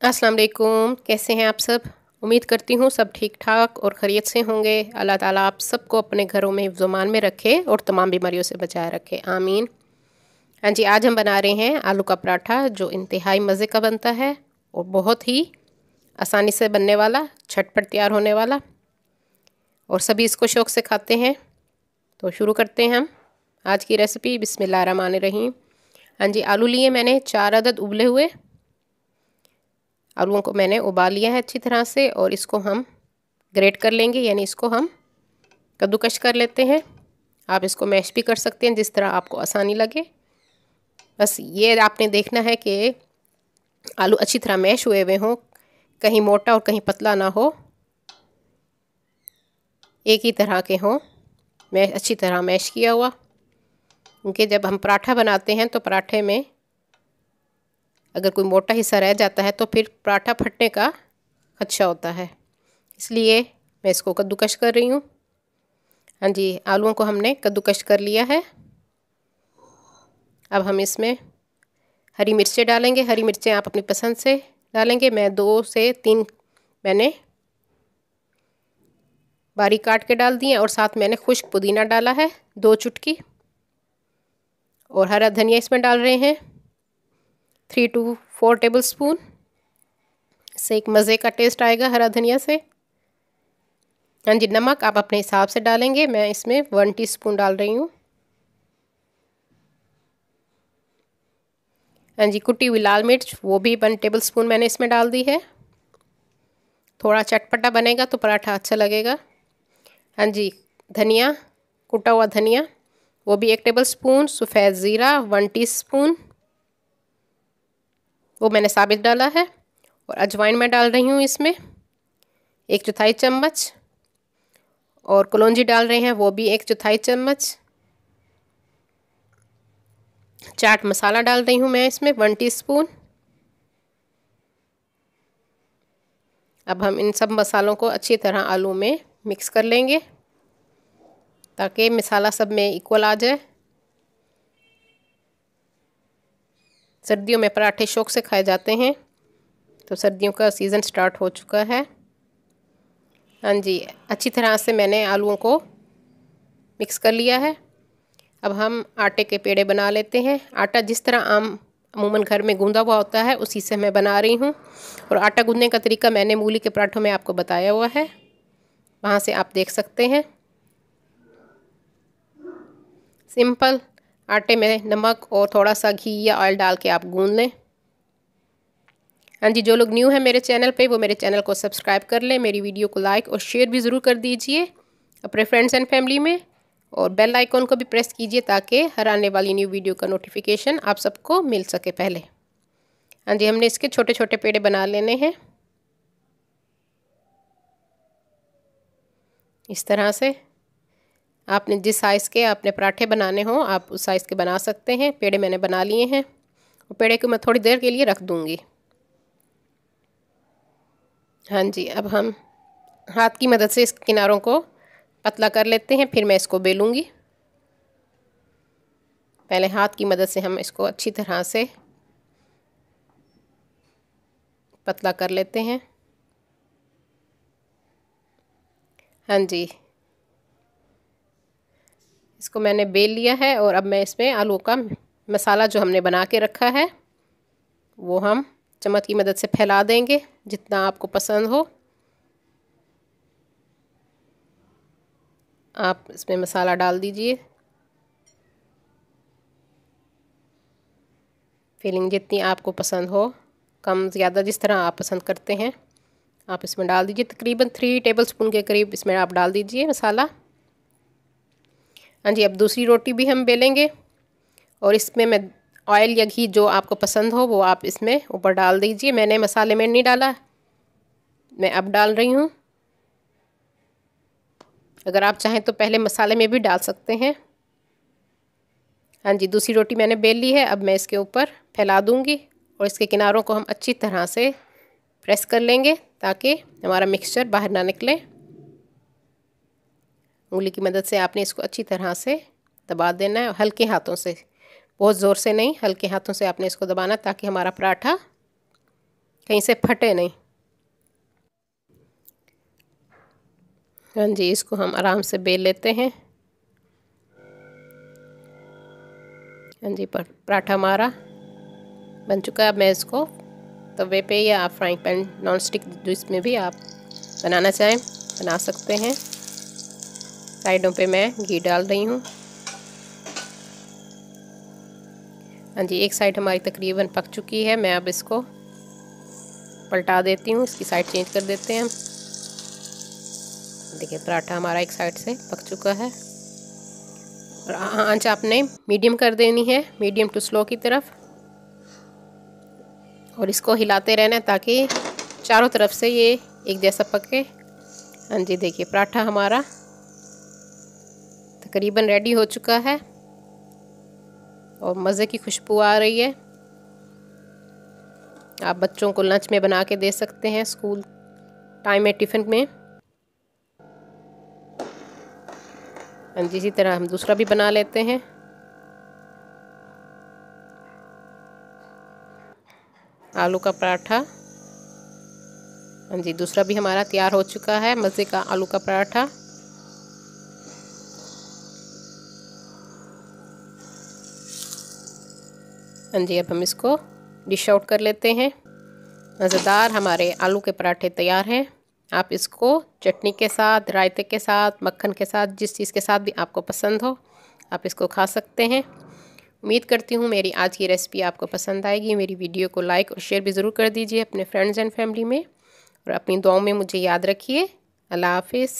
अस्सलाम वालेकुम। कैसे हैं आप सब? उम्मीद करती हूँ सब ठीक ठाक और खैरियत से होंगे। अल्लाह ताला आप सबको अपने घरों में हिफ्ज़-ओ-मान में रखे और तमाम बीमारियों से बचाए रखे, आमीन। हाँ जी, आज हम बना रहे हैं आलू का पराठा जो इंतहाई मज़े का बनता है और बहुत ही आसानी से बनने वाला, झटपट तैयार होने वाला और सभी इसको शौक़ से खाते हैं। तो शुरू करते हैं हम आज की रेसिपी। बिस्मिल्लाहिर्रहमानिर्रहीम। हाँ जी, आलू लिए मैंने 4 अदद उबले हुए। आलूओं को मैंने उबाल लिया है अच्छी तरह से और इसको हम ग्रेट कर लेंगे, यानी इसको हम कद्दूकश कर लेते हैं। आप इसको मैश भी कर सकते हैं जिस तरह आपको आसानी लगे। बस ये आपने देखना है कि आलू अच्छी तरह मैश हुए हुए हों, कहीं मोटा और कहीं पतला ना हो, एक ही तरह के हों, मैश अच्छी तरह मैश किया हुआ। क्योंकि जब हम पराठा बनाते हैं तो पराठे में अगर कोई मोटा हिस्सा रह जाता है तो फिर पराठा फटने का खदशा होता है, इसलिए मैं इसको कद्दूकश कर रही हूँ। हाँ जी, आलूओं को हमने कद्दूकश कर लिया है। अब हम इसमें हरी मिर्चें डालेंगे। हरी मिर्चें आप अपनी पसंद से डालेंगे। मैं 2 से 3 मैंने बारीक काट के डाल दिए और साथ मैंने खुश्क पुदीना डाला है 2 चुटकी, और हरा धनिया इसमें डाल रहे हैं 3 to 4 टेबल स्पून। इससे एक मज़े का टेस्ट आएगा हरा धनिया से। हाँ जी, नमक आप अपने हिसाब से डालेंगे। मैं इसमें 1 टीस्पून डाल रही हूँ। हाँ जी, कुटी हुई लाल मिर्च वो भी 1 टेबल स्पून मैंने इसमें डाल दी है। थोड़ा चटपटा बनेगा तो पराठा अच्छा लगेगा। हाँ जी, धनिया, कुटा हुआ धनिया वो भी 1 टेबल स्पून। सफ़ेद ज़ीरा 1 टीस्पून वो मैंने साबित डाला है। और अजवाइन मैं डाल रही हूँ इसमें 1/4 चम्मच, और कलौंजी डाल रहे हैं वो भी 1/4 चम्मच। चाट मसाला डाल रही हूँ मैं इसमें 1 टीस्पून। अब हम इन सब मसालों को अच्छी तरह आलू में मिक्स कर लेंगे ताकि मसाला सब में इक्वल आ जाए। सर्दियों में पराठे शौक़ से खाए जाते हैं, तो सर्दियों का सीज़न स्टार्ट हो चुका है। हाँ जी, अच्छी तरह से मैंने आलूओं को मिक्स कर लिया है। अब हम आटे के पेड़े बना लेते हैं। आटा जिस तरह अमूमन घर में गूंदा हुआ होता है उसी से मैं बना रही हूँ, और आटा गूंदने का तरीका मैंने मूली के पराठों में आपको बताया हुआ है, वहाँ से आप देख सकते हैं। सिंपल आटे में नमक और थोड़ा सा घी या ऑयल डाल के आप गूंद लें। हाँ जी, जो लोग न्यू हैं मेरे चैनल पे वो मेरे चैनल को सब्सक्राइब कर लें। मेरी वीडियो को लाइक और शेयर भी ज़रूर कर दीजिए अपने फ्रेंड्स एंड फैमिली में, और बेल आइकॉन को भी प्रेस कीजिए ताकि हर आने वाली न्यू वीडियो का नोटिफिकेशन आप सबको मिल सके पहले। हाँ जी, हमने इसके छोटे छोटे पेड़े बना लेने हैं इस तरह से। आपने जिस साइज़ के अपने पराठे बनाने हो आप उस साइज़ के बना सकते हैं। पेड़े मैंने बना लिए हैं और पेड़े को मैं थोड़ी देर के लिए रख दूँगी। हाँ जी, अब हम हाथ की मदद से इस किनारों को पतला कर लेते हैं, फिर मैं इसको बेलूँगी। पहले हाथ की मदद से हम इसको अच्छी तरह से पतला कर लेते हैं। हाँ जी, इसको मैंने बेल लिया है और अब मैं इसमें आलू का मसाला जो हमने बना के रखा है वो हम चम्मच की मदद से फैला देंगे जितना आपको पसंद हो। आप इसमें मसाला डाल दीजिए, फीलिंग जितनी आपको पसंद हो, कम ज़्यादा जिस तरह आप पसंद करते हैं आप इसमें डाल दीजिए। तकरीबन 3 टेबल स्पून के करीब इसमें आप डाल दीजिए मसाला। हाँ जी, अब दूसरी रोटी भी हम बेलेंगे और इसमें मैं ऑयल या घी जो आपको पसंद हो वो आप इसमें ऊपर डाल दीजिए। मैंने मसाले में नहीं डाला, मैं अब डाल रही हूँ। अगर आप चाहें तो पहले मसाले में भी डाल सकते हैं। हाँ जी, दूसरी रोटी मैंने बेल ली है। अब मैं इसके ऊपर फैला दूँगी और इसके किनारों को हम अच्छी तरह से प्रेस कर लेंगे ताकि हमारा मिक्सचर बाहर ना निकले। उंगली की मदद से आपने इसको अच्छी तरह से दबा देना है, हल्के हाथों से, बहुत ज़ोर से नहीं, हल्के हाथों से आपने इसको दबाना ताकि हमारा पराठा कहीं से फटे नहीं। हाँ जी, इसको हम आराम से बेल लेते हैं। हाँ जी, पर पराठा हमारा बन चुका है। अब मैं इसको तवे पे या आप फ्राइंग पैन नॉन स्टिक जिसमें भी आप बनाना चाहें बना सकते हैं। साइडों पे मैं घी डाल रही हूँ। हाँ जी, एक साइड हमारी तकरीबन पक चुकी है। मैं अब इसको पलटा देती हूँ, इसकी साइड चेंज कर देते हैं हम। देखिए पराठा हमारा एक साइड से पक चुका है। और आंच आपने मीडियम कर देनी है, मीडियम टू स्लो की तरफ। और इसको हिलाते रहना है ताकि चारों तरफ से ये एक जैसा पके। हाँ जी, देखिए पराठा हमारा तकरीबन रेडी हो चुका है और मज़े की खुशबू आ रही है। आप बच्चों को लंच में बना के दे सकते हैं, स्कूल टाइम में टिफ़िन में। हाँ जी, इसी तरह हम दूसरा भी बना लेते हैं। आलू का पराठा। हाँ जी, दूसरा भी हमारा तैयार हो चुका है, मज़े का आलू का पराठा। हाँ जी, अब हम इसको डिश आउट कर लेते हैं। मज़ेदार हमारे आलू के पराठे तैयार हैं। आप इसको चटनी के साथ, रायते के साथ, मक्खन के साथ, जिस चीज़ के साथ भी आपको पसंद हो आप इसको खा सकते हैं। उम्मीद करती हूँ मेरी आज की रेसिपी आपको पसंद आएगी। मेरी वीडियो को लाइक और शेयर भी ज़रूर कर दीजिए अपने फ्रेंड्स एंड फैमिली में, और अपनी दुआओं में मुझे याद रखिए। अल्लाह हाफिज़।